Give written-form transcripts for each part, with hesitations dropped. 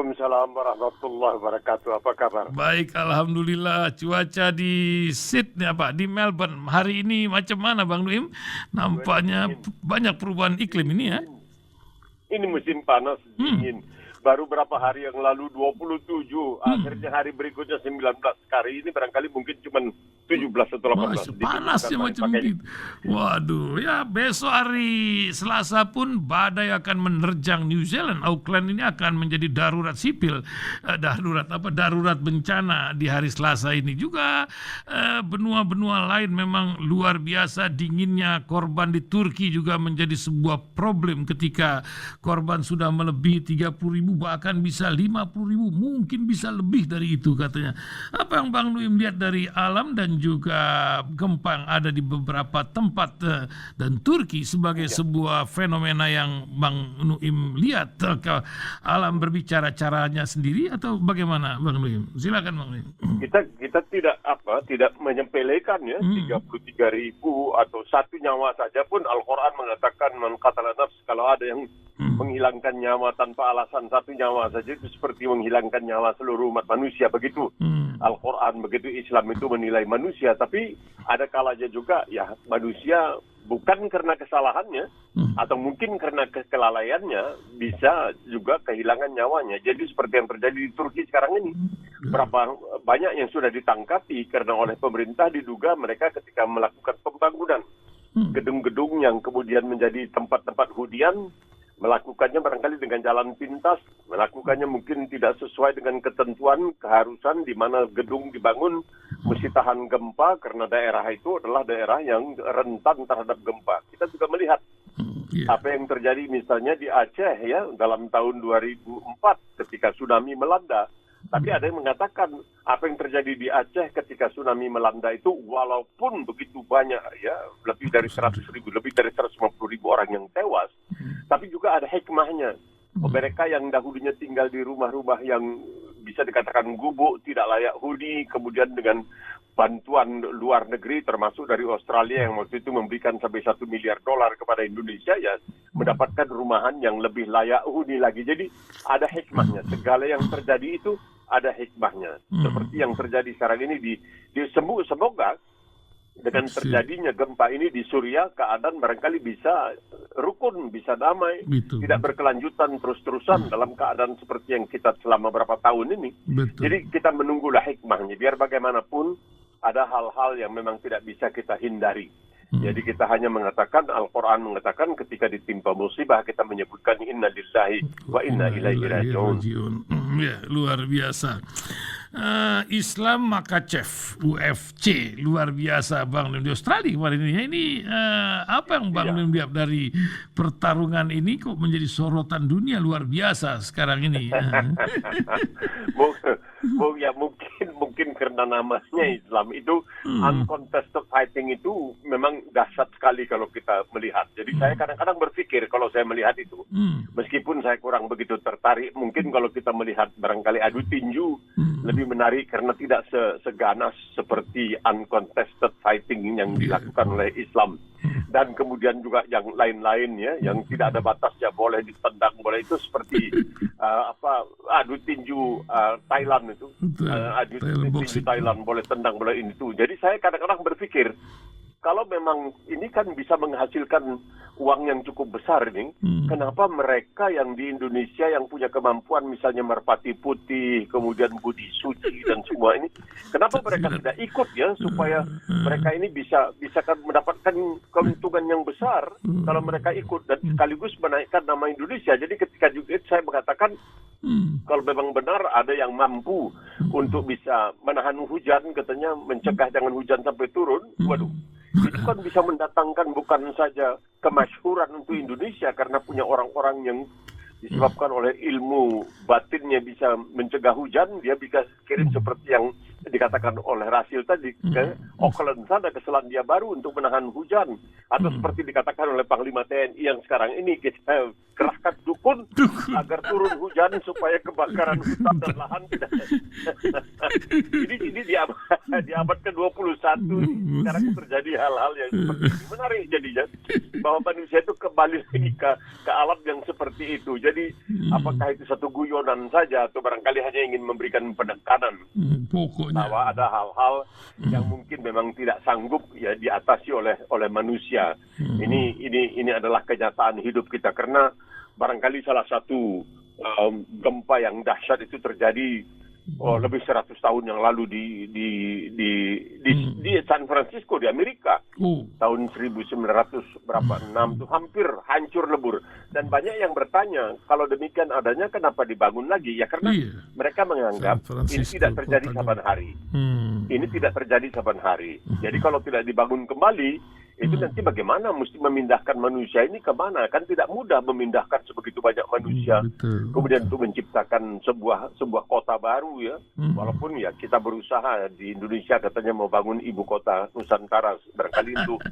Waalaikumsalam warahmatullahi wabarakatuh. Apa kabar? Baik, alhamdulillah. Cuaca di Sydney di Melbourne hari ini macam mana Bang Nuim? Nampaknya Dingin. banyak perubahan iklim ini ya. Ini musim panas dingin. Baru berapa hari yang lalu 27, akhirnya hari berikutnya 19. Hari ini barangkali mungkin cuma 17 atau 18. Masih panas ya macam gitu. Waduh, ya besok hari Selasa pun badai akan menerjang New Zealand. Auckland ini akan menjadi darurat sipil, darurat bencana di hari Selasa ini juga. Benua-benua lain memang luar biasa dinginnya. Korban di Turki juga menjadi sebuah problem ketika korban sudah melebihi 30.000, bahkan bisa 50.000, mungkin bisa lebih dari itu katanya. Apa yang Bang Nuim lihat dari alam dan juga gempa yang ada di beberapa tempat dan Turki sebagai sebuah fenomena yang Bang Nuim lihat? Alam berbicara caranya sendiri atau bagaimana Bang Nuim? Silakan Bang Nuim. Kita tidak menyepelekan ya 33.000 atau satu nyawa saja pun Al-Quran mengatakan man qatala nafs, kalau ada yang menghilangkan nyawa tanpa alasan, satu nyawa saja itu seperti menghilangkan nyawa seluruh umat manusia. Begitu Al-Quran, begitu Islam itu menilai manusia. Tapi ada kalanya juga ya manusia bukan karena kesalahannya atau mungkin karena kelalaiannya bisa juga kehilangan nyawanya. Jadi seperti yang terjadi di Turki sekarang ini, berapa banyak yang sudah ditangkapi karena oleh pemerintah diduga mereka ketika melakukan pembangunan gedung-gedung yang kemudian menjadi tempat-tempat hunian, melakukannya barangkali dengan jalan pintas, melakukannya mungkin tidak sesuai dengan ketentuan, keharusan di mana gedung dibangun mesti tahan gempa karena daerah itu adalah daerah yang rentan terhadap gempa. Kita juga melihat apa yang terjadi misalnya di Aceh ya dalam tahun 2004 ketika tsunami melanda. Tapi ada yang mengatakan apa yang terjadi di Aceh ketika tsunami melanda itu walaupun begitu banyak ya lebih dari 100.000, lebih dari 150.000 orang yang tewas, tapi juga ada hikmahnya. Mereka yang dahulunya tinggal di rumah-rumah yang bisa dikatakan gubuk, tidak layak huni, kemudian dengan bantuan luar negeri termasuk dari Australia yang waktu itu memberikan sampai $1 miliar kepada Indonesia, ya mendapatkan rumahan yang lebih layak huni lagi. Jadi ada hikmahnya. Segala yang terjadi itu ada hikmahnya. Seperti yang terjadi sekarang ini semoga dengan terjadinya gempa ini di Suriah, keadaan barangkali bisa rukun, bisa damai, tidak berkelanjutan terus-terusan dalam keadaan seperti yang kita selama berapa tahun ini. Jadi kita menunggulah hikmahnya. Biar bagaimanapun ada hal-hal yang memang tidak bisa kita hindari. Jadi kita hanya mengatakan, Al-Quran mengatakan ketika ditimpa musibah kita menyebutkan inna lillahi wa inna ilaihi raji'un. Ya, luar biasa. Islam Makhachev UFC luar biasa Bang Nuim di Australia kemarin ini. Ini apa yang Bang Nuim lihat dari pertarungan ini kok menjadi sorotan dunia luar biasa sekarang ini? Ya mungkin karena namanya Islam itu uncontested fighting itu memang dahsyat sekali kalau kita melihat. Jadi saya kadang-kadang berpikir kalau saya melihat itu, meskipun saya kurang begitu tertarik, mungkin kalau kita melihat barangkali adu tinju lebih menarik karena tidak seganas seperti uncontested fighting yang dilakukan oleh Islam. Dan kemudian juga yang lain-lain ya, yang tidak ada batasnya, boleh ditendang, boleh itu seperti adu tinju Thailand itu, adu tinju Thailand boleh tendang, boleh ini tuh. Jadi saya kadang-kadang berpikir kalau memang ini kan bisa menghasilkan uang yang cukup besar nih, kenapa mereka yang di Indonesia yang punya kemampuan misalnya Merpati Putih, kemudian Budi Suci dan semua ini, kenapa mereka tidak ikut ya supaya mereka ini bisa mendapatkan keuntungan yang besar kalau mereka ikut dan sekaligus menaikkan nama Indonesia. Jadi ketika juga saya mengatakan kalau memang benar ada yang mampu untuk bisa menahan hujan, katanya mencegah jangan hujan sampai turun, waduh. Itu kan bisa mendatangkan bukan saja kemasyhuran untuk Indonesia karena punya orang-orang yang disebabkan oleh ilmu batinnya bisa mencegah hujan, dia bisa kirim seperti yang dikatakan oleh Rasil tadi ke Auckland sana, ke Selandia Baru untuk menahan hujan, atau seperti dikatakan oleh Panglima TNI yang sekarang ini, kita kerahkan dukun agar turun hujan supaya kebakaran hutan dan lahan tidak. ini di abad ke-21 sekarang terjadi hal-hal yang seperti ini. Menarik jadinya bahwa manusia itu kembali lagi ke alam yang seperti itu. Jadi apakah itu satu guyonan saja atau barangkali hanya ingin memberikan penekanan bahwa ada hal-hal yang mungkin memang tidak sanggup ya diatasi oleh manusia. Ini adalah kenyataan hidup kita, karena barangkali salah satu gempa yang dahsyat itu terjadi lebih 100 tahun yang lalu di San Francisco di Amerika. Tahun 1906 itu hampir hancur lebur. Dan banyak yang bertanya, kalau demikian adanya kenapa dibangun lagi? Ya karena mereka menganggap ini tidak terjadi saban hari. Ini tidak terjadi saban hari. Jadi kalau tidak dibangun kembali, itu nanti bagaimana mesti memindahkan manusia ini ke mana? Kan tidak mudah memindahkan sebegitu banyak manusia. Kemudian untuk menciptakan sebuah kota baru ya. Walaupun ya kita berusaha di Indonesia katanya mau bangun ibu kota Nusantara, barangkali untuk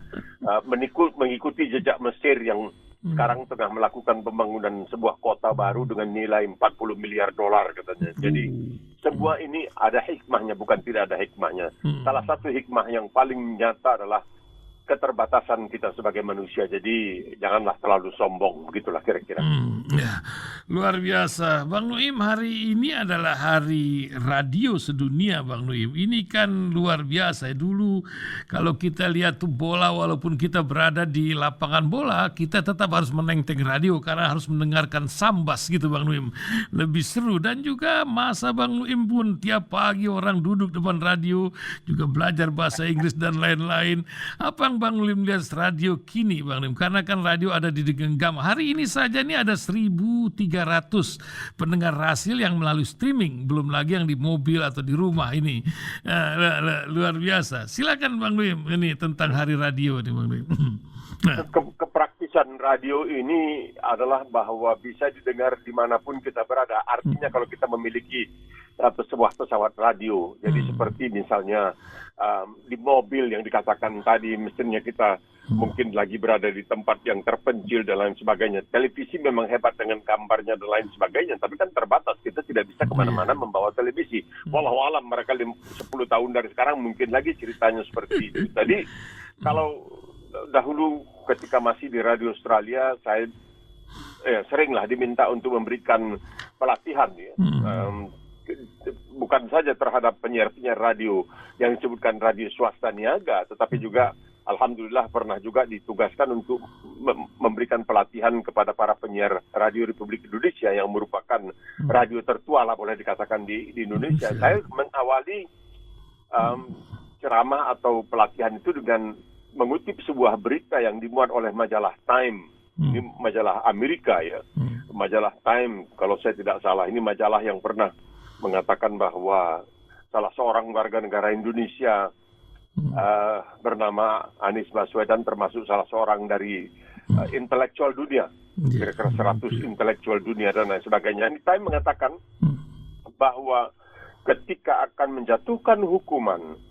mengikuti jejak Mesir yang sekarang tengah melakukan pembangunan sebuah kota baru dengan nilai 40 miliar dolar katanya. Jadi semua ini ada hikmahnya, bukan tidak ada hikmahnya. Salah satu hikmah yang paling nyata adalah keterbatasan kita sebagai manusia. Jadi janganlah terlalu sombong, begitulah kira-kira. Ya, luar biasa. Bang Nuim, hari ini adalah hari radio sedunia, Bang Nuim. Ini kan luar biasa. Dulu kalau kita lihat tuh bola, walaupun kita berada di lapangan bola, kita tetap harus menenteng radio karena harus mendengarkan sambas gitu, Bang Nuim. Lebih seru. Dan juga masa Bang Nuim pun tiap pagi orang duduk depan radio, juga belajar bahasa Inggris dan lain-lain. Apa yang Bang Nuim lihat radio kini, Bang Nuim? Karena kan radio ada di genggam. Hari ini saja nih ada 1.300 pendengar Rasil yang melalui streaming, belum lagi yang di mobil atau di rumah ini. Luar biasa. Silakan Bang Nuim, ini tentang hari radio nih, Bang Nuim. Kepraktisan radio ini adalah bahwa bisa didengar dimanapun kita berada. Artinya kalau kita memiliki sebuah pesawat radio, jadi seperti misalnya di mobil yang dikatakan tadi, mestinya kita mungkin lagi berada di tempat yang terpencil dan lain sebagainya. Televisi memang hebat dengan gambarnya dan lain sebagainya, tapi kan terbatas, kita tidak bisa kemana-mana membawa televisi. Wallahualam mereka 10 tahun dari sekarang mungkin lagi ceritanya seperti itu. Tadi kalau dahulu ketika masih di Radio Australia, saya seringlah diminta untuk memberikan pelatihan ya. Bukan saja terhadap penyiar-penyiar radio yang disebutkan radio swasta niaga, tetapi juga alhamdulillah pernah juga ditugaskan untuk memberikan pelatihan kepada para penyiar radio Republik Indonesia yang merupakan radio tertua lah boleh dikatakan di Indonesia. Saya mengawali ceramah atau pelatihan itu dengan mengutip sebuah berita yang dimuat oleh majalah Time. Ini majalah Amerika ya. Majalah Time, kalau saya tidak salah, ini majalah yang pernah mengatakan bahwa salah seorang warga negara Indonesia bernama Anies Baswedan termasuk salah seorang dari intelektual dunia, kira-kira 100 intelektual dunia dan lain sebagainya. Ini Time mengatakan bahwa ketika akan menjatuhkan hukuman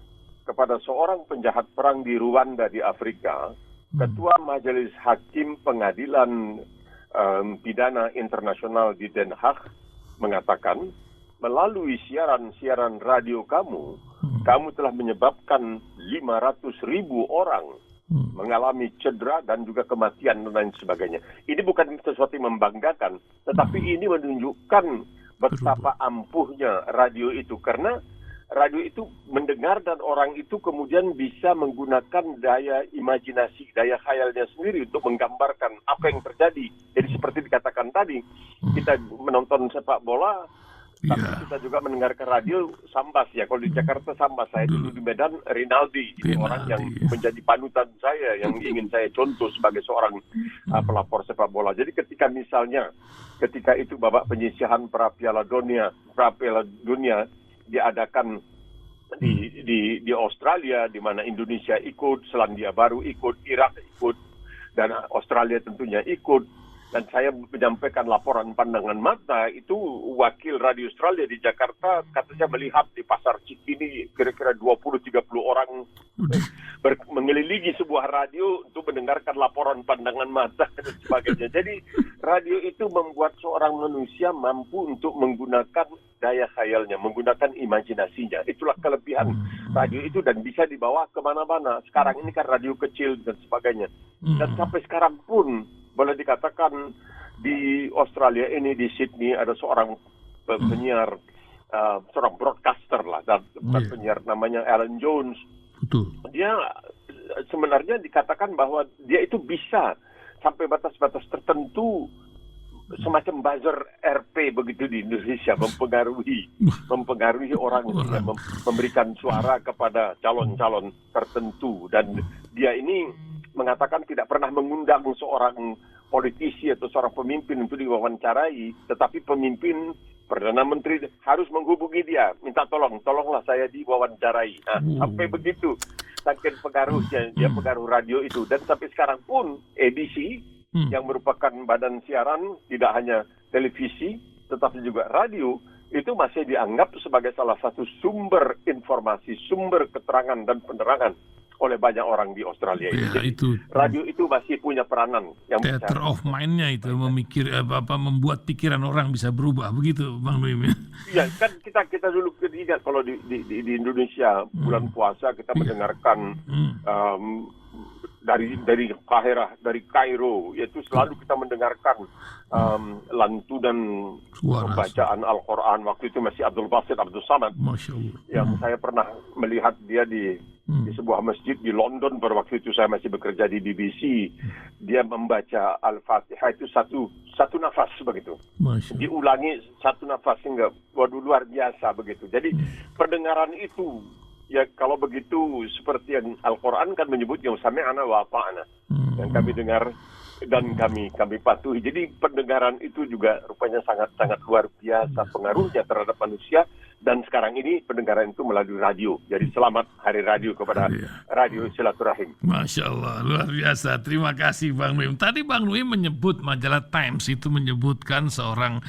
kepada seorang penjahat perang di Rwanda di Afrika, Ketua Majelis Hakim Pengadilan Pidana Internasional di Den Haag mengatakan, melalui siaran radio kamu telah menyebabkan 500.000 orang mengalami cedera dan juga kematian dan lain sebagainya. Ini bukan sesuatu yang membanggakan, tetapi ini menunjukkan betapa ampuhnya radio itu, karena radio itu mendengar dan orang itu kemudian bisa menggunakan daya imajinasi, daya khayalnya sendiri untuk menggambarkan apa yang terjadi. Jadi seperti dikatakan tadi, kita menonton sepak bola, tapi kita juga mendengarkan radio sambas ya. Kalau di Jakarta sambas, saya dulu di Medan Rinaldi, ini orang yang menjadi panutan saya, yang ingin saya contoh sebagai seorang pelapor sepak bola. Jadi ketika itu babak penyisihan pra Piala Dunia diadakan di Australia, di mana Indonesia ikut, Selandia Baru ikut, Irak ikut, dan Australia tentunya ikut. dan saya menyampaikan laporan pandangan mata, itu wakil Radio Australia di Jakarta katanya melihat di pasar Cikini kira-kira 20-30 orang mengelilingi sebuah radio untuk mendengarkan laporan pandangan mata dan sebagainya. Jadi radio itu membuat seorang manusia mampu untuk menggunakan daya khayalnya, menggunakan imajinasinya. Itulah kelebihan radio itu dan bisa dibawa kemana-mana. Sekarang ini kan radio kecil dan sebagainya. Dan sampai sekarang pun boleh dikatakan di Australia ini, di Sydney, ada seorang penyiar, seorang broadcaster lah, dan penyiar namanya Alan Jones. Betul. Dia sebenarnya dikatakan bahwa dia itu bisa sampai batas-batas tertentu, semacam buzzer RP begitu di Indonesia, mempengaruhi orang, memberikan suara kepada calon-calon tertentu. Dan dia ini mengatakan tidak pernah mengundang seorang politisi atau seorang pemimpin untuk diwawancarai, tetapi pemimpin, Perdana Menteri harus menghubungi dia, minta tolonglah saya diwawancarai. Nah, sampai begitu, saking pengaruhnya, dia pengaruh radio itu. Dan sampai sekarang pun ABC, yang merupakan badan siaran, tidak hanya televisi, tetapi juga radio, itu masih dianggap sebagai salah satu sumber informasi, sumber keterangan dan penerangan oleh banyak orang di Australia. Itu radio itu masih punya peranan yang theater of mind-nya itu, membuat pikiran orang bisa berubah, begitu Bang Nuim. Iya, kan kita dulu ingat kalau di Indonesia bulan puasa kita mendengarkan dari Kahirah, dari Kairo, yaitu selalu kita mendengarkan lantunan pembacaan Al-Quran. Waktu itu masih Abdul Basit Abdul Samad, yang saya pernah melihat dia di sebuah masjid di London. Pada waktu itu saya masih bekerja di BBC. Dia membaca Al-Fatihah itu satu nafas begitu. Diulangi satu nafas hingga luar biasa begitu. Jadi pendengaran itu, ya kalau begitu seperti yang Al-Quran kan menyebut yang sami'ana wa ata'na, yang kami dengar dan kami patuhi. Jadi pendengaran itu juga rupanya sangat luar biasa pengaruhnya terhadap manusia. Dan sekarang ini pendengaran itu melalui radio. Jadi selamat Hari Radio kepada Radio Silaturahim. Masya Allah, luar biasa. Terima kasih Bang Nuim. Tadi Bang Nuim menyebut majalah Times itu menyebutkan seorang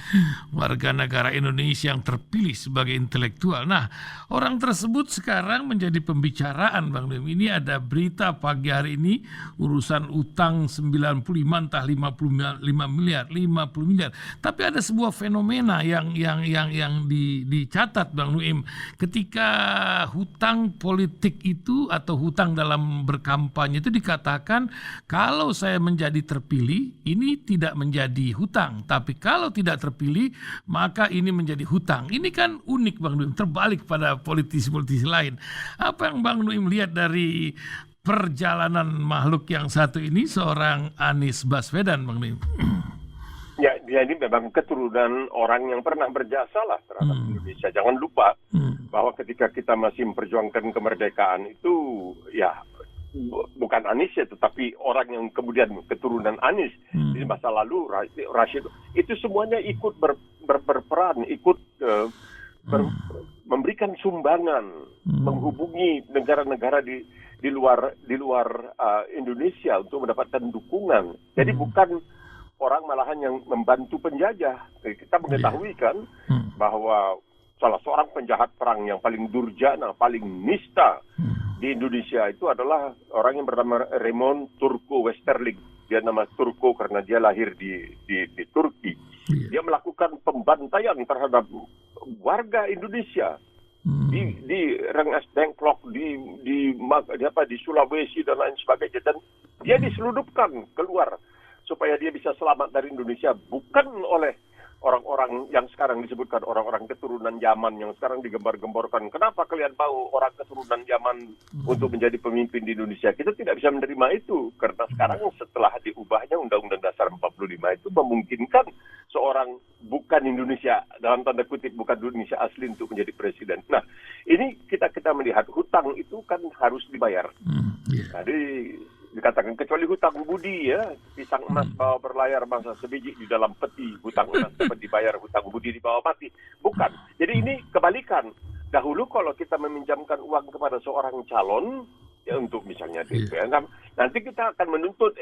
warga negara Indonesia yang terpilih sebagai intelektual. Nah, orang tersebut sekarang menjadi pembicaraan Bang Nuim. Ini ada berita pagi hari ini, urusan utang 95 entah 50 miliar. Tapi ada sebuah fenomena yang dicatat Bang Nuim, ketika hutang politik itu atau hutang dalam berkampanye itu dikatakan kalau saya menjadi terpilih ini tidak menjadi hutang, tapi kalau tidak terpilih maka ini menjadi hutang. Ini kan unik Bang Nuim, terbalik pada politisi-politisi lain. Apa yang Bang Nuim lihat dari perjalanan makhluk yang satu ini, seorang Anies Baswedan Bang Nuim? Ya, dia ini memang keturunan orang yang pernah berjasa lah terhadap Indonesia. Jangan lupa bahwa ketika kita masih memperjuangkan kemerdekaan itu, ya bukan Anies ya, tetapi orang yang kemudian keturunan Anies di masa lalu, Rashid, itu semuanya ikut berperan, ikut memberikan sumbangan, menghubungi negara-negara di luar Indonesia untuk mendapatkan dukungan. Jadi bukan orang malahan yang membantu penjajah. Kita mengetahui kan bahwa salah seorang penjahat perang yang paling durjana, paling nista di Indonesia itu adalah orang yang bernama Raymond Turko Westerling. Dia nama Turko karena dia lahir di Turki. Dia melakukan pembantaian terhadap warga Indonesia di Rengas Dengklok, di Sulawesi dan lain sebagainya. Dan dia diseludupkan keluar supaya dia bisa selamat dari Indonesia, bukan oleh orang-orang yang sekarang disebutkan orang-orang keturunan Yaman yang sekarang digembar-gemborkan. Kenapa kalian mau orang keturunan Yaman untuk menjadi pemimpin di Indonesia? Kita tidak bisa menerima itu, karena sekarang setelah diubahnya Undang-Undang Dasar 45 itu memungkinkan seorang bukan Indonesia, dalam tanda kutip bukan Indonesia asli untuk menjadi presiden. Nah, ini kita melihat hutang itu kan harus dibayar. Jadi dikatakan kecuali hutang budi, ya, pisang emas bawa berlayar masa sebiji di dalam peti, hutang emas dapat dibayar, hutang budi dibawa mati. Bukan. Jadi ini kebalikan. Dahulu kalau kita meminjamkan uang kepada seorang calon, ya untuk misalnya DP, nanti kita akan menuntut,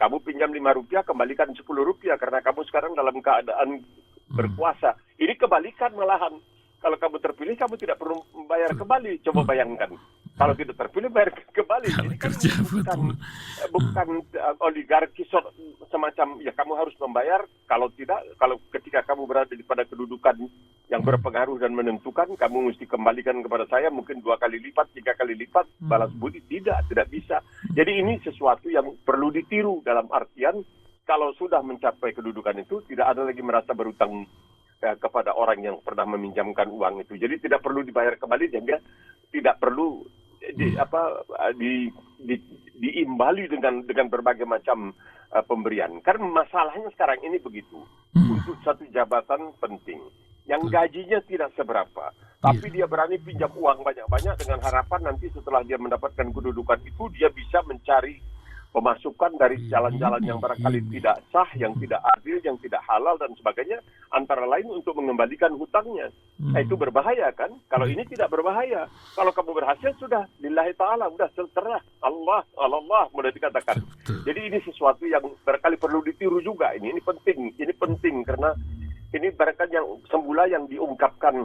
Kamu pinjam Rp5, kembalikan Rp10 karena kamu sekarang dalam keadaan berkuasa. Ini kebalikan malahan. Kalau kamu terpilih, kamu tidak perlu membayar kembali. Coba bayangkan. Kalau tidak terpilih, bayar kembali. Ini kan bukan oligarki semacam, ya kamu harus membayar. Kalau tidak, kalau ketika kamu berada pada kedudukan yang berpengaruh dan menentukan, kamu mesti kembalikan kepada saya mungkin 2 kali lipat, 3 kali lipat, balas budi. Tidak bisa. Jadi ini sesuatu yang perlu ditiru dalam artian, kalau sudah mencapai kedudukan itu, tidak ada lagi merasa berutang kepada orang yang pernah meminjamkan uang itu. Jadi tidak perlu dibayar kembali, sehingga tidak perlu diimbali dengan berbagai macam pemberian. Karena masalahnya sekarang ini begitu. Untuk satu jabatan penting, yang gajinya tidak seberapa, tapi dia berani pinjam uang banyak-banyak dengan harapan nanti setelah dia mendapatkan kedudukan itu, dia bisa mencari pemasukan dari jalan-jalan yang barangkali tidak sah, yang tidak adil, yang tidak halal dan sebagainya, antara lain untuk mengembalikan hutangnya. Nah, itu berbahaya kan? Kalau ini tidak berbahaya. Kalau kamu berhasil sudah lillahi ta'ala, sudah terserah. Allah mudah dikatakan. Jadi ini sesuatu yang barangkali perlu ditiru juga. Ini penting karena ini barangkali yang semula yang diungkapkan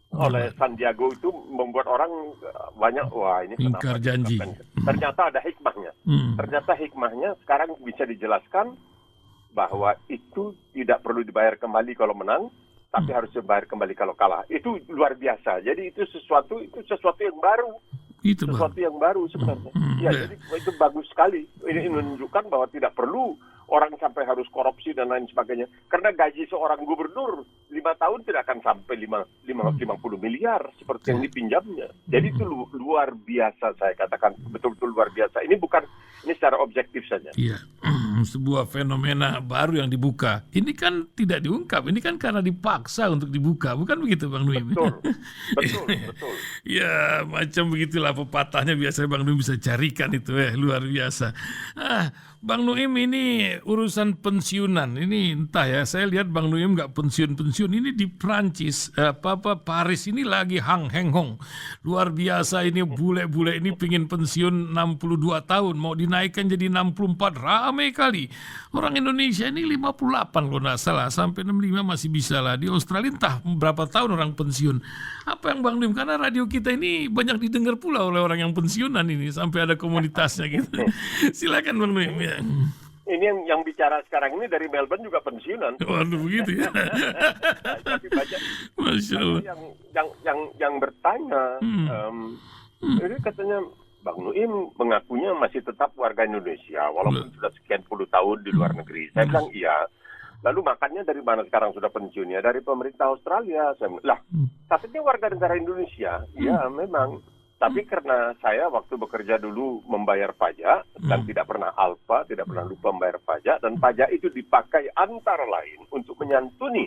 oleh Sandiago itu membuat orang banyak, wah ini ingkar janji. Ternyata ada hikmahnya. Ternyata hikmahnya sekarang bisa dijelaskan bahwa itu tidak perlu dibayar kembali kalau menang, tapi harus dibayar kembali kalau kalah. Itu luar biasa. Jadi itu sesuatu yang baru. Sesuatu yang baru sebenarnya. Jadi itu bagus sekali. Ini menunjukkan bahwa tidak perlu orang sampai harus korupsi dan lain sebagainya. Karena gaji seorang gubernur 5 tahun tidak akan sampai 50 miliar seperti yang dipinjamnya. Jadi itu luar biasa, saya katakan. Betul-betul luar biasa. Ini secara objektif saja. Iya. Sebuah fenomena baru yang dibuka. Ini kan tidak diungkap. Ini kan karena dipaksa untuk dibuka. Bukan begitu, Bang Nuim? Betul. Ya, macam begitulah pepatahnya. Biasanya Bang Nuim bisa carikan itu. Luar biasa. Bang Nuim, ini urusan pensiunan. Ini entah ya, saya lihat Bang Nuim nggak pensiun-pensiun. Ini di Prancis, Paris ini lagi hang heng hong. Luar biasa ini, bule-bule ini pingin pensiun 62 tahun. Mau dinaikkan jadi 64, rame kali. Orang Indonesia ini 58 kalau nggak salah, sampai 65 masih bisa lah. Di Australia entah berapa tahun orang pensiun. Apa yang Bang Nuim, karena radio kita ini banyak didengar pula oleh orang yang pensiunan ini, sampai ada komunitasnya gitu. Silakan Bang Nuim ya. Ini yang bicara sekarang ini dari Melbourne juga pensiunan. Waduh, begitu ya. Tapi banyak Masya Allah. yang bertanya, ini katanya Bang Nuim mengakunya masih tetap warga Indonesia walaupun sudah sekian puluh tahun di luar negeri. Saya bilang iya. Lalu makannya dari mana sekarang sudah pensiunnya? Dari pemerintah Australia. Saya bilang, lah, katanya warga negara Indonesia. Iya, memang. Tapi karena saya waktu bekerja dulu membayar pajak dan tidak pernah alfa, tidak pernah lupa membayar pajak, dan pajak itu dipakai antara lain untuk menyantuni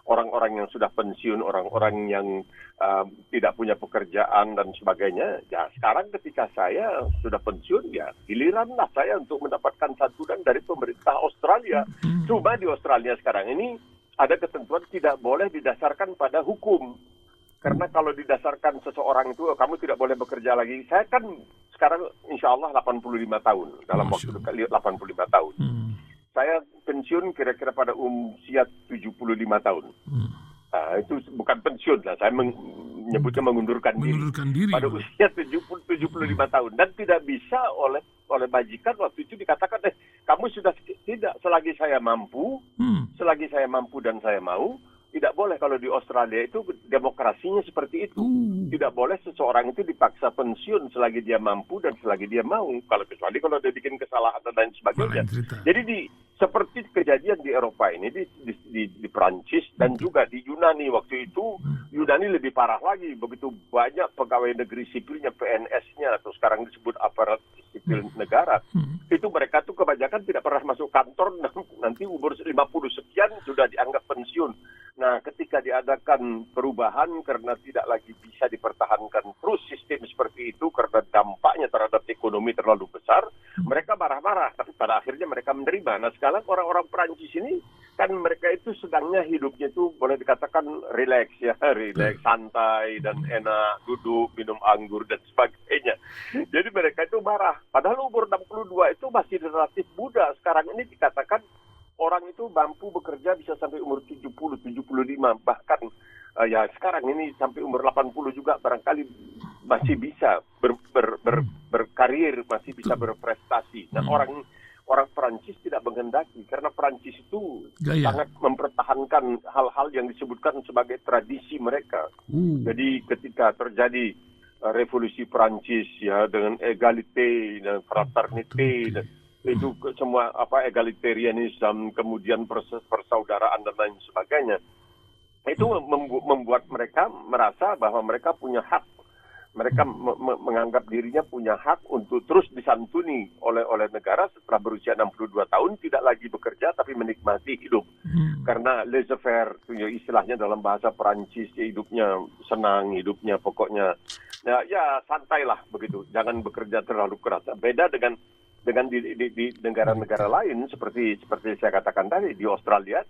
orang-orang yang sudah pensiun, orang-orang yang tidak punya pekerjaan dan sebagainya. Ya sekarang ketika saya sudah pensiun, ya giliranlah saya untuk mendapatkan santunan dari pemerintah Australia. Cuma di Australia sekarang ini ada ketentuan tidak boleh didasarkan pada hukum. Karena kalau didasarkan seseorang itu, kamu tidak boleh bekerja lagi. Saya kan sekarang insya Allah 85 tahun. Dalam waktu dekat 85 tahun. Saya pensiun kira-kira pada usia 75 tahun. Nah, itu bukan pensiun lah. Saya menyebutnya mengundurkan diri. Pada usia 75 tahun. Dan tidak bisa oleh majikan waktu itu dikatakan, kamu sudah tidak. Selagi saya mampu dan saya mau, tidak boleh. Kalau di Australia itu demokrasinya seperti itu. Tidak boleh seseorang itu dipaksa pensiun selagi dia mampu dan selagi dia mau. Kecuali kalau dia bikin kesalahan dan lain sebagainya. Jadi seperti kejadian di Eropa ini, di Prancis dan juga di Yunani waktu itu. Yunani lebih parah lagi. Begitu banyak pegawai negeri sipilnya, PNS-nya, atau sekarang disebut aparat sipil negara. Itu mereka tuh kebanyakan tidak pernah masuk kantor, nanti umur 50 sekian sudah dianggap pensiun. Nah, ketika diadakan perubahan karena tidak lagi bisa dipertahankan terus sistem seperti itu karena dampaknya terhadap ekonomi terlalu besar, mereka marah-marah. Tapi pada akhirnya mereka menerima. Nah, sekarang orang-orang Perancis ini kan mereka itu sedangnya hidupnya itu boleh dikatakan rileks ya, rileks, santai dan enak, duduk, minum anggur dan sebagainya. Jadi mereka itu marah. Padahal umur 62 itu masih relatif muda. Sekarang ini dikatakan orang itu mampu bekerja bisa sampai umur 70, 75, bahkan ya sekarang ini sampai umur 80 juga barangkali masih bisa berkarir, masih bisa berprestasi. Nah, orang Perancis tidak menghendaki karena Perancis itu sangat mempertahankan hal-hal yang disebutkan sebagai tradisi mereka. Jadi ketika terjadi revolusi Perancis ya dengan egalite dan fraternité dan itu semua egalitarianisme, kemudian persaudaraan dan lain sebagainya, itu membuat mereka merasa bahwa mereka punya hak. Mereka menganggap dirinya punya hak untuk terus disantuni oleh negara setelah berusia 62 tahun, tidak lagi bekerja tapi menikmati hidup. Karena laissez-faire, istilahnya dalam bahasa Perancis, hidupnya senang, hidupnya pokoknya ya santailah begitu, jangan bekerja terlalu keras. Beda dengan di negara-negara lain seperti saya katakan tadi di Australia,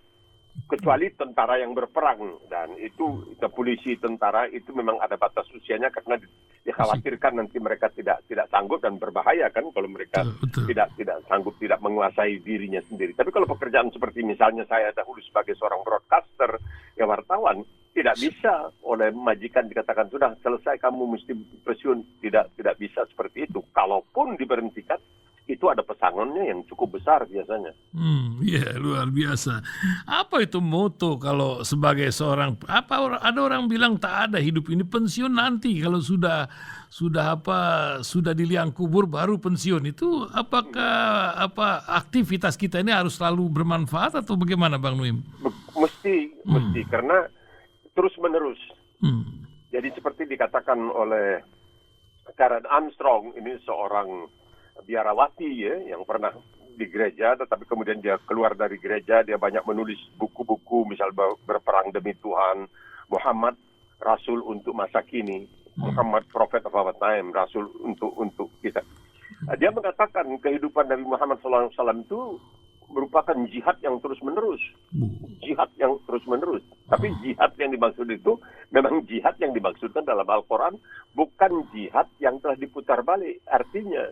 kecuali tentara yang berperang, dan itu polisi, tentara itu memang ada batas usianya karena dikhawatirkan nanti mereka tidak sanggup dan berbahaya kan kalau mereka tidak sanggup, tidak menguasai dirinya sendiri. Tapi kalau pekerjaan seperti misalnya saya dahulu sebagai seorang broadcaster, ya wartawan, tidak bisa oleh majikan dikatakan sudah selesai kamu mesti pensiun, tidak bisa seperti itu. Kalaupun diberhentikan, itu ada pesangonnya yang cukup besar biasanya. Luar biasa. Apa itu moto kalau sebagai seorang, ada orang bilang tak ada hidup ini, pensiun nanti kalau sudah di liang kubur baru pensiun. Itu apakah aktivitas kita ini harus selalu bermanfaat atau bagaimana Bang Nuim? Mesti karena terus menerus. Jadi seperti dikatakan oleh Karen Armstrong, ini seorang biarawati ya, yang pernah di gereja, tetapi kemudian dia keluar dari gereja, dia banyak menulis buku-buku, misal berperang demi Tuhan, Muhammad Rasul untuk masa kini, Muhammad Prophet of our time, Rasul untuk kita. Dia mengatakan kehidupan Nabi Muhammad SAW itu merupakan jihad yang terus-menerus. Jihad yang terus-menerus. Tapi jihad yang dimaksud itu memang jihad yang dimaksudkan dalam Al-Quran, bukan jihad yang telah diputar balik. Artinya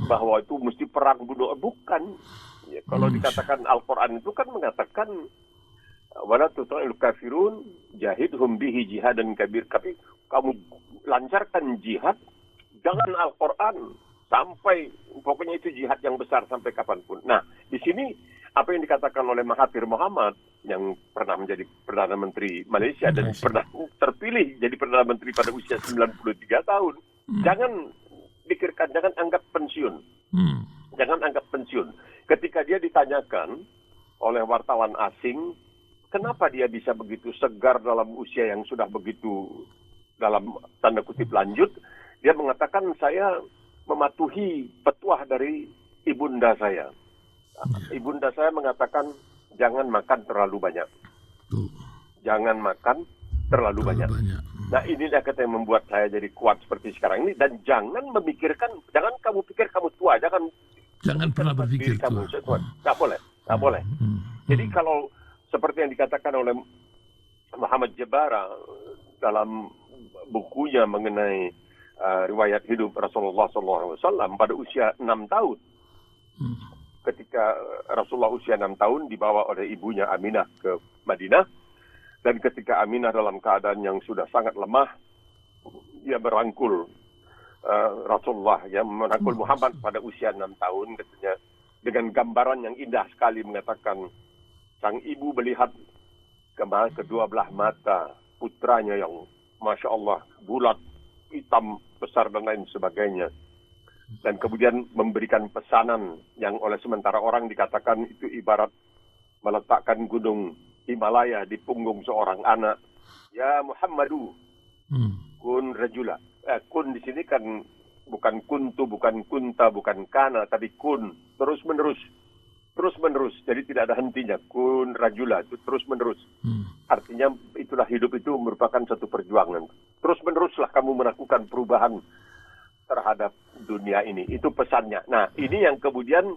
bahwa itu mesti perang bunuh, bukan. Ya, kalau dikatakan Al-Quran itu kan mengatakan wala tuta'il kafirun jahidhum bihi jihadan kabir. Tapi kamu lancarkan jihad, jangan Al-Quran sampai pokoknya itu jihad yang besar sampai kapanpun. Nah, di sini apa yang dikatakan oleh Mahathir Mohamad yang pernah menjadi Perdana Menteri Malaysia dan pernah terpilih jadi Perdana Menteri pada usia 93 tahun. Jangan pikirkan, jangan anggap pensiun. Jangan anggap pensiun. Ketika dia ditanyakan oleh wartawan asing, kenapa dia bisa begitu segar dalam usia yang sudah begitu, dalam tanda kutip lanjut, dia mengatakan saya mematuhi petuah dari ibunda saya. Ibunda saya mengatakan jangan makan terlalu banyak. Jangan makan terlalu banyak. Nah, inilah kata yang membuat saya jadi kuat seperti sekarang ini. Dan jangan memikirkan, jangan kamu pikir kamu tua, jangan pernah berpikir kamu tua. Tak boleh. Jadi kalau seperti yang dikatakan oleh Muhammad Jabara dalam bukunya mengenai riwayat hidup Rasulullah SAW pada usia 6 tahun. Ketika Rasulullah usia 6 tahun dibawa oleh ibunya Aminah ke Madinah. Dan ketika Aminah dalam keadaan yang sudah sangat lemah, dia merangkul Rasulullah, ya, merangkul Muhammad pada usia 6 tahun, katanya, dengan gambaran yang indah sekali mengatakan, sang ibu melihat kedua belah mata putranya yang Masya Allah, bulat, hitam, besar dan lain sebagainya. Dan kemudian memberikan pesanan yang oleh sementara orang dikatakan itu ibarat meletakkan gunung Himalaya di punggung seorang anak. Ya Muhammadu, kun rajula. Kun di sini kan bukan kuntu, bukan kunta, bukan kana, tapi kun, terus menerus. Jadi tidak ada hentinya. Kun rajula, itu terus menerus. Artinya itulah hidup itu merupakan satu perjuangan. Terus meneruslah kamu melakukan perubahan terhadap dunia ini. Itu pesannya. Nah, ini yang kemudian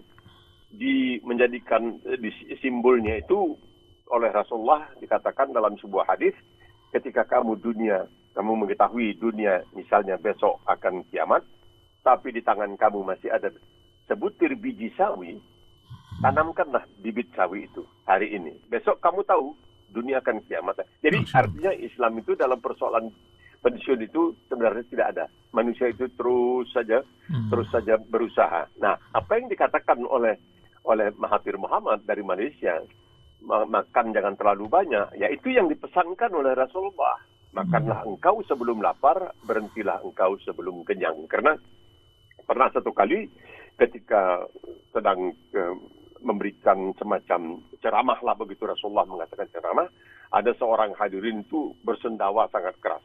menjadikan simbolnya itu oleh Rasulullah dikatakan dalam sebuah hadis, ketika kamu mengetahui dunia misalnya besok akan kiamat, tapi di tangan kamu masih ada sebutir biji sawi, tanamkanlah bibit sawi itu hari ini. Besok kamu tahu dunia akan kiamat. Jadi artinya Islam itu dalam persoalan pensiun itu sebenarnya tidak ada. Manusia itu terus saja berusaha. Nah, apa yang dikatakan oleh Mahathir Mohamad dari Malaysia, makan jangan terlalu banyak, ya itu yang dipesankan oleh Rasulullah. Makanlah engkau sebelum lapar, berhentilah engkau sebelum kenyang. Karena pernah satu kali ketika sedang memberikan semacam ceramah lah begitu, Rasulullah mengatakan ceramah, ada seorang hadirin itu bersendawa sangat keras.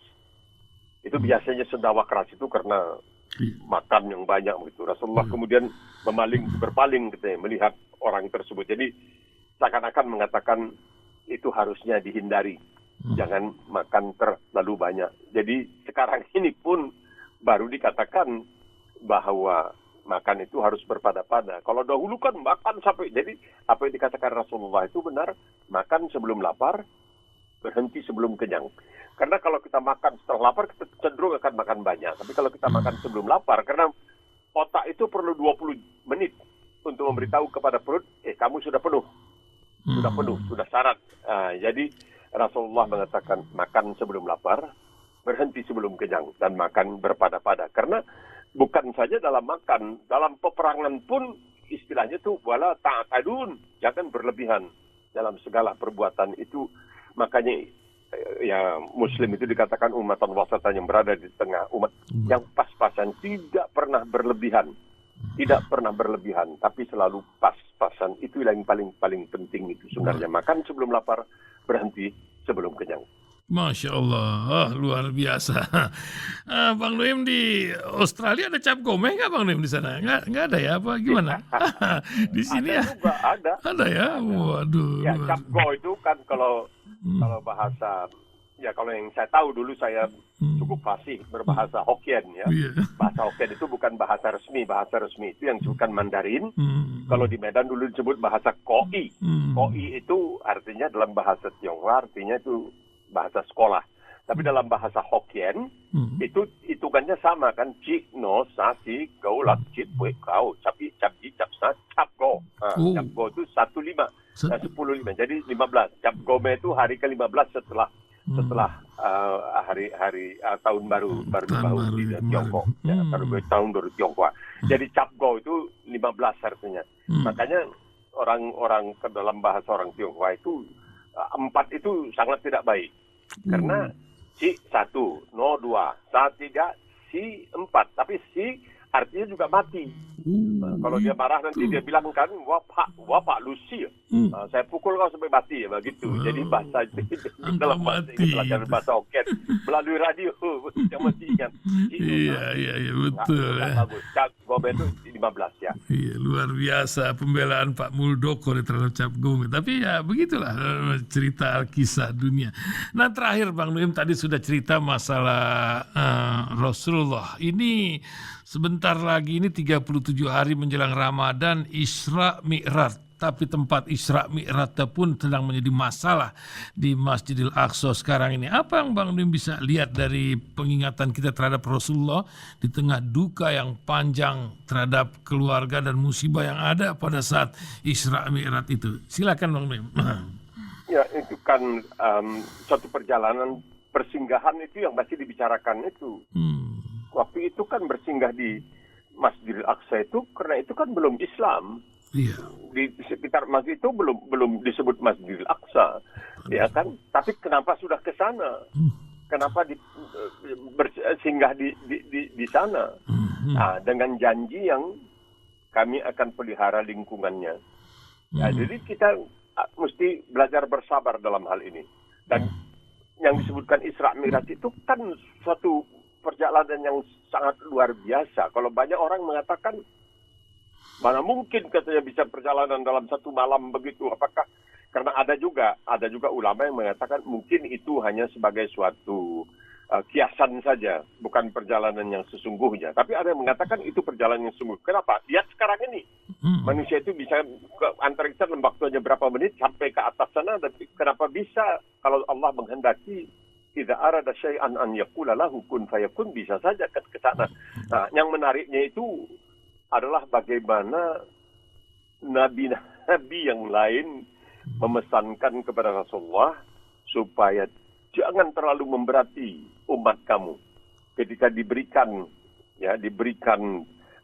Itu biasanya sendawa keras itu karena makan yang banyak begitu. Rasulullah kemudian berpaling katanya, melihat orang tersebut. Jadi seakan-akan mengatakan itu harusnya dihindari. Jangan makan terlalu banyak. Jadi sekarang ini pun baru dikatakan bahwa makan itu harus berpada-pada. Kalau dahulu kan makan sampai, jadi apa yang dikatakan Rasulullah itu benar, makan sebelum lapar, berhenti sebelum kenyang. Karena kalau kita makan setelah lapar, kita cenderung akan makan banyak. Tapi kalau kita makan sebelum lapar, karena otak itu perlu 20 menit untuk memberitahu kepada perut, kamu sudah penuh. Sudah penuh, sudah syarat. Jadi Rasulullah mengatakan makan sebelum lapar, berhenti sebelum kenyang, dan makan berpada-pada. Karena bukan saja dalam makan, dalam peperangan pun istilahnya itu wala ta'tadun, jangan berlebihan dalam segala perbuatan itu. Makanya ya Muslim itu dikatakan umatan wasatan, yang berada di tengah, umat yang pas-pasan, tidak pernah berlebihan. Tidak pernah berlebihan, tapi selalu pas-pasan. Itu yang paling penting itu sebenarnya. Makan sebelum lapar, berhenti sebelum kenyang. Masya Allah, luar biasa. Bang Noem di Australia ada cap gomeh nggak Bang Noem di sana? Nggak ada ya? Apa gimana? Di sini ada juga, ada. Ada ya? Waduh. Ya, cap go itu kan kalau bahasa, ya kalau yang saya tahu dulu saya cukup fasih berbahasa Hokkien ya. Bahasa Hokkien itu bukan bahasa resmi itu yang disebutkan Mandarin. Kalau di Medan dulu disebut bahasa Koi. Koi itu artinya dalam bahasa Tionghoa artinya itu bahasa sekolah. Tapi dalam bahasa Hokkien itu hitungannya sama kan, cik no sa si go lak cik pui kau capi cap ji cap sa cap go. Cap go itu 10:5. Jadi 15. Cap gome itu hari ke-15 setelah hari tahun baru di Tiongkok. Ya, tahun baru Tiongkok. Jadi cap go itu 15 artinya. Makanya orang ke dalam bahasa orang Tionghoa itu 4 itu sangat tidak baik. Karena si 1, no 2, sa 3, si 4. Tapi si artinya juga mati. Kalau dia marah nanti dia bilang kan, wapak Lucy. Saya pukul kau sampai mati, begitu. Jadi bahasa dalam pelajaran bahasa Hokkien melalui radio yang mesti ingat. Iya betul. Bagus. Cap gome itu 15 ya. Iya, luar biasa pembelaan Pak Muldoko terhadap cap gome. Tapi ya begitulah cerita kisah dunia. Nah terakhir Bang Noem tadi sudah cerita masalah Rasulullah. Ini sebentar lagi ini 37 hari menjelang Ramadan, Isra Mi'raj. Tapi tempat Isra Mi'rajnya pun sedang menjadi masalah di Masjidil Aqsa sekarang ini. Apa yang Bang Noem bisa lihat dari pengingatan kita terhadap Rasulullah di tengah duka yang panjang terhadap keluarga dan musibah yang ada pada saat Isra Mi'raj itu? Silakan Bang Noem. Ya, itu kan suatu perjalanan persinggahan itu yang masih dibicarakan itu. Waktu itu kan bersinggah di Masjidil Aqsa itu karena itu kan belum Islam. Iya. Di sekitar masjid itu belum disebut Masjidil Aqsa, ya kan? Tapi kenapa sudah ke sana? Kenapa singgah di sana? Nah, dengan janji yang kami akan pelihara lingkungannya. Ya, jadi kita mesti belajar bersabar dalam hal ini. Dan yang disebutkan Isra Mi'raj itu kan suatu perjalanan yang sangat luar biasa. Kalau banyak orang mengatakan, mana mungkin katanya bisa perjalanan dalam satu malam begitu? Apakah karena ada juga ulama yang mengatakan mungkin itu hanya sebagai suatu kiasan saja, bukan perjalanan yang sesungguhnya. Tapi ada yang mengatakan itu perjalanan yang sesungguhnya. Kenapa? Lihat sekarang ini Manusia itu bisa ke antariksa dalam waktunya berapa menit sampai ke atas sana. Tapi kenapa bisa kalau Allah menghendaki? Tidak arada syai'an an yaqula lahu kun fayakun, bisa saja ke sana. Nah, yang menariknya itu adalah bagaimana nabi-nabi yang lain memesankan kepada Rasulullah supaya jangan terlalu memberati umat kamu ketika diberikan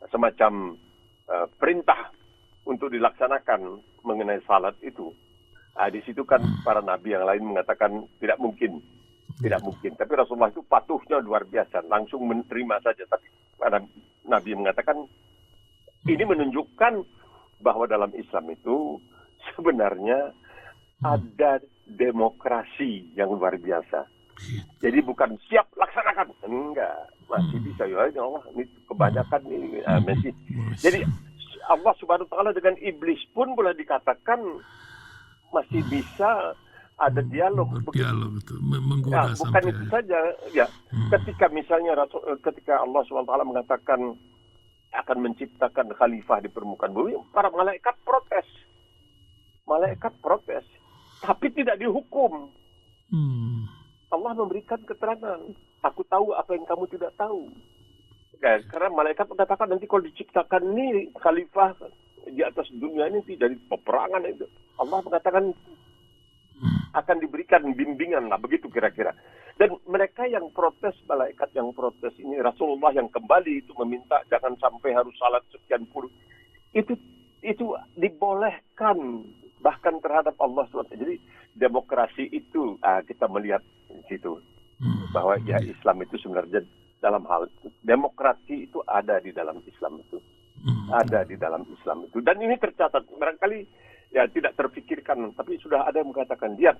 semacam perintah untuk dilaksanakan mengenai salat itu. Di situ kan para nabi yang lain mengatakan tidak mungkin. Tapi Rasulullah itu patuhnya luar biasa, langsung menerima saja. Tapi para nabi mengatakan ini menunjukkan bahwa dalam Islam itu sebenarnya ada demokrasi yang luar biasa. Jadi bukan siap laksanakan, enggak, masih bisa ya Allah, ini kebanyakan ini masih. Jadi Allah Subhanahu wa taala dengan iblis pun boleh dikatakan masih bisa ada dialog. Berdialog itu menggoda bukan itu saja ya. Ketika misalnya ketika Allah Subhanahu wa taala mengatakan akan menciptakan khalifah di permukaan bumi, para malaikat protes. Tapi tidak dihukum. Allah memberikan keterangan. Aku tahu apa yang kamu tidak tahu. Ya, karena malaikat mengatakan nanti kalau diciptakan ini khalifah di atas dunia ini tidak dari peperangan itu. Allah mengatakan akan diberikan bimbingan lah, begitu kira-kira. Dan mereka yang protes, malaikat yang protes ini, Rasulullah yang kembali itu meminta jangan sampai harus salat sekian puluh. Itu dibolehkan bahkan terhadap Allah SWT. Jadi demokrasi itu kita melihat di situ bahwa ya Islam itu sebenarnya dalam hal demokrasi itu ada di dalam Islam itu. Ada di dalam Islam itu. Dan ini tercatat barangkali ya tidak terfikirkan, tapi sudah ada yang mengatakan lihat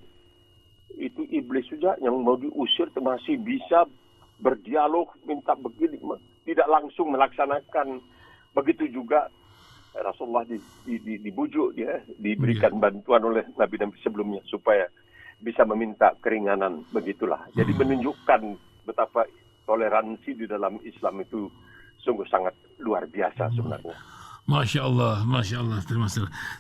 itu iblis juga yang mau diusir masih bisa berdialog, minta begini, tidak langsung melaksanakan. Begitu juga Rasulullah dibujuk, dia diberikan bantuan oleh nabi-nabi sebelumnya supaya bisa meminta keringanan, begitulah. Jadi menunjukkan betapa toleransi di dalam Islam itu sungguh sangat luar biasa sebenarnya. Masya Allah.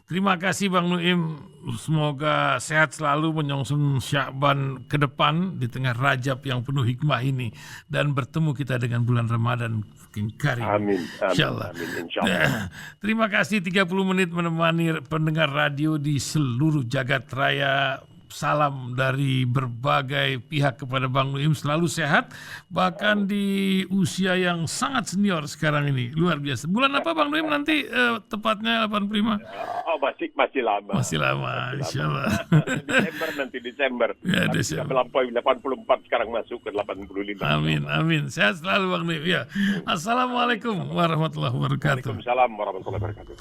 Terima kasih Bang Nuim. Semoga sehat selalu menyongsong Sya'ban ke depan di tengah Rajab yang penuh hikmah ini, dan bertemu kita dengan bulan Ramadan karim. Amin. Insyaallah. Insyaallah. Terima kasih 30 menit menemani pendengar radio di seluruh jagat raya. Salam dari berbagai pihak kepada Bang Nuim, selalu sehat bahkan di usia yang sangat senior sekarang ini, luar biasa. Bulan apa Bang Nuim nanti tepatnya 85? Masih lama. Insyaallah. Desember. Ya, Desember. Melampaui 84, sekarang masuk ke 85. Amin. Sehat selalu Bang Nuim. Ya. Assalamualaikum warahmatullahi wabarakatuh. Waalaikumsalam warahmatullahi wabarakatuh.